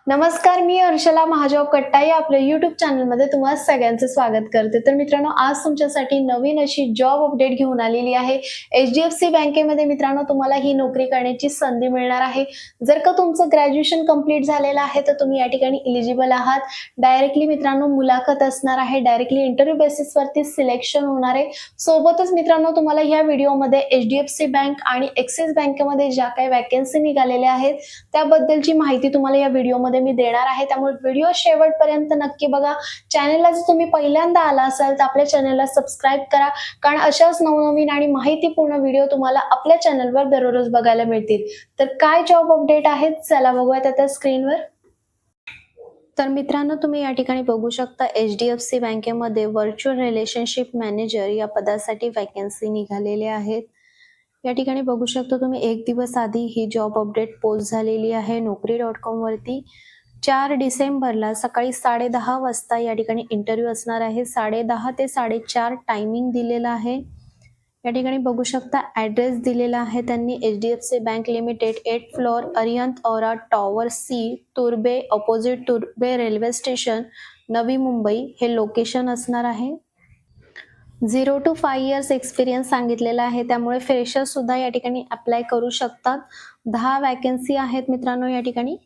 नमस्कार, मी हर्षला महाजॉब कट्टा या आपल्या YouTube चॅनलमध्ये तुम्हा सगळ्यांचं स्वागत करते. तर मित्रांनो, आज तुमच्यासाठी नवीन अशी जॉब अपडेट घेऊन आलेली आहे. HDFC बँकेमध्ये मित्रांनो तुम्हाला ही नोकरी करण्याची संधी मिळणार आहे. जर का तुमचं ग्रॅज्युएशन कंप्लीट झालेलं आहे तर तुम्ही या ठिकाणी एलिजिबल आहात. डायरेक्टली मित्रांनो मुलाखत असणार आहे. डायरेक्टली इंटरव्ह्यू बेसिसवरती सिलेक्शन होणार आहे. सोबतच मित्रांनो तुम्हाला ह्या व्हिडिओमध्ये HDFC बँक आणि ॲक्सिस बँकेमध्ये ज्या काही वॅकन्सी निघालेल्या आहेत त्याबद्दलची माहिती तुम्हाला या व्हिडिओमध्ये मी देणार आहे. त्यामुळे व्हिडिओ शेवटपर्यंत नक्की बघा. चॅनलला जर तुम्ही पहिल्यांदा आला असाल तर आपल्या चॅनलला सबस्क्राईब करा, कारण अशाच नवनवीन आणि माहितीपूर्ण व्हिडिओ तुम्हाला आपल्या चॅनलवर दररोज बघायला मिळतील. तर काय जॉब अपडेट आहेत चला बघूयात आता स्क्रीनवर. तर मित्रांनो, तुम्ही या ठिकाणी बघू शकता HDFC बँकेमध्ये व्हर्च्युअल रिलेशनशिप मॅनेजर या पदासाठी वॅकन्सी निघालेल्या आहेत. या ठिकाणी बघू शकता तुम्ही 1 दिवस आधी ही जॉब अपडेट पोस्ट झालेली आहे Naukri.com वरती. 4 डिसेंबरला सकाळी 10:30 वाजता या ठिकाणी इंटरव्ह्यू असणार आहे. 10:30 ते 4:30 टायमिंग दिलेला आहे. या ठिकाणी बघू शकता ॲड्रेस दिलेला आहे त्यांनी HDFC bank limited 8th floor Arihant औरा tower C, तुर्बे, opposite तुर्बे railway station, Navi Mumbai हे लोकेशन असणार आहे. 0 to 5 इयर्स एक्सपिरियन्स सांगितलेला आहे, त्यामुळे फ्रेशर्स सुद्धा या ठिकाणी अप्लाय करू शकतात. 10 वॅकन्सी आहेत मित्रांनो या ठिकाणी.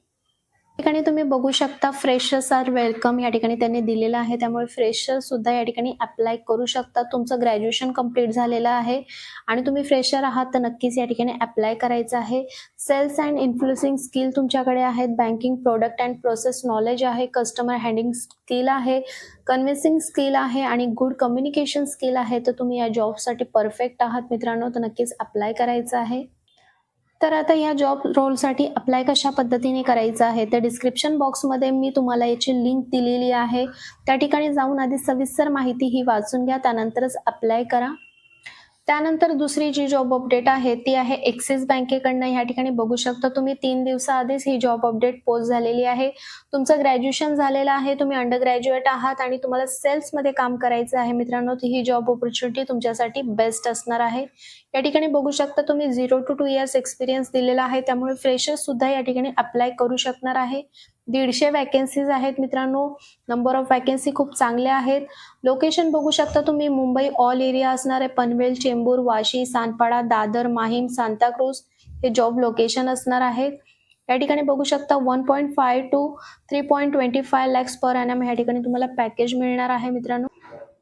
तुम्ही बघू शकता फ्रेशर्स आर वेलकम या ठिकाणी त्यांनी दिलेलं आहे, त्यामुळे फ्रेशर्स सुद्धा या ठिकाणी अप्लाय करू शकतात. तुमचं ग्रॅज्युएशन कंप्लीट झालेलं आहे आणि तुम्ही फ्रेशर आहात तर नक्कीच या ठिकाणी अप्लाय करायचं आहे. सेल्स अँड इन्फ्लुएन्सिंग स्किल तुमच्याकडे आहेत. Banking product and process knowledge आहे. कस्टमर हँडलिंग स्किल आहे. कन्व्हिन्सिंग स्किल आहे आणि गुड कम्युनिकेशन स्किल आहे. तर तुम्ही या जॉबसाठी परफेक्ट आहात मित्रांनो, तर नक्कीच अप्लाय करायचं आहे. तर आता या जॉब रोलसाठी अप्लाय कशा पद्धतीने करायचं आहे तर डिस्क्रिप्शन बॉक्समध्ये मी तुम्हाला याची लिंक दिलेली आहे. त्या ठिकाणी जाऊन आधी सविस्तर माहिती ही वाचून घ्या, त्यानंतरच अप्लाय करा. त्यानंतर दुसरी जी जॉब अपडेट आहे ती आहे ॲक्सिस बँकेकडनं. या ठिकाणी बघू शकता तुम्ही 3 दिवसाआधीच ही जॉब अपडेट पोस्ट झालेली आहे. तुमचं ग्रॅज्युएशन झालेलं आहे, तुम्ही अंडर ग्रॅज्युएट आहात आणि तुम्हाला सेल्समध्ये काम करायचं आहे मित्रांनो, तर ही जॉब ऑपॉर्च्युनिटी तुमच्यासाठी बेस्ट असणार आहे. या ठिकाणी बघू शकता तुम्ही 0 to 2 इयर्स एक्सपिरियन्स दिलेला आहे, त्यामुळे फ्रेशर्स सुद्धा या ठिकाणी अप्लाय करू शकणार आहे. 150 वॅकन्सीज आहेत मित्रांनो. नंबर ऑफ वॅकन्सी खूप चांगल्या आहेत. लोकेशन बघू शकता तुम्ही मुंबई ऑल एरिया असणार आहे. पनवेल, चेंबूर, वाशी, सानपाडा, दादर, माहीम, सांताक्रूज हे जॉब लोकेशन असणार आहेत. या ठिकाणी बघू शकता 1.5 to 3.25 lakhs पर annum या ठिकाणी तुम्हाला पॅकेज मिळणार आहे मित्रांनो.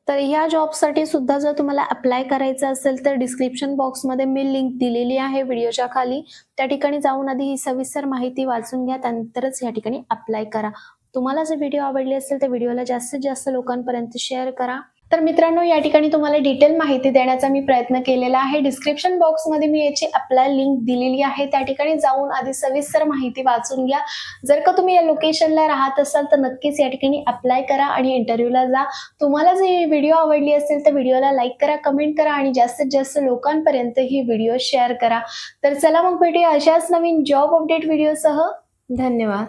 तर ह्या जॉबसाठी सुद्धा जर तुम्हाला अप्लाय करायचं असेल तर डिस्क्रिप्शन बॉक्समध्ये मी लिंक दिलेली आहे व्हिडिओच्या खाली. त्या ठिकाणी जाऊन आधी ही सविस्तर माहिती वाचून घ्या, त्यानंतरच या ठिकाणी अप्लाय करा. तुम्हाला जर व्हिडिओ आवडली असेल तर व्हिडिओला जास्तीत जास्त लोकांपर्यंत शेअर करा. तर मित्रांनो, या ठिकाणी तुम्हाला डिटेल माहिती देण्याचा मी प्रयत्न केलेला आहे. डिस्क्रिप्शन बॉक्समध्ये मी याची अप्लाय लिंक दिलेली आहे. त्या ठिकाणी जाऊन आधी सविस्तर माहिती वाचून घ्या. जर का तुम्ही या लोकेशनला राहत असाल तर नक्कीच या ठिकाणी अप्लाय करा आणि इंटरव्ह्यूला जा. तुम्हाला जर ही व्हिडिओ आवडली असेल तर व्हिडिओला लाईक करा, कमेंट करा आणि जास्तीत जास्त लोकांपर्यंत ही व्हिडिओ शेअर करा. तर चला मग भेटूया अशाच नवीन जॉब अपडेट व्हिडिओसह. धन्यवाद.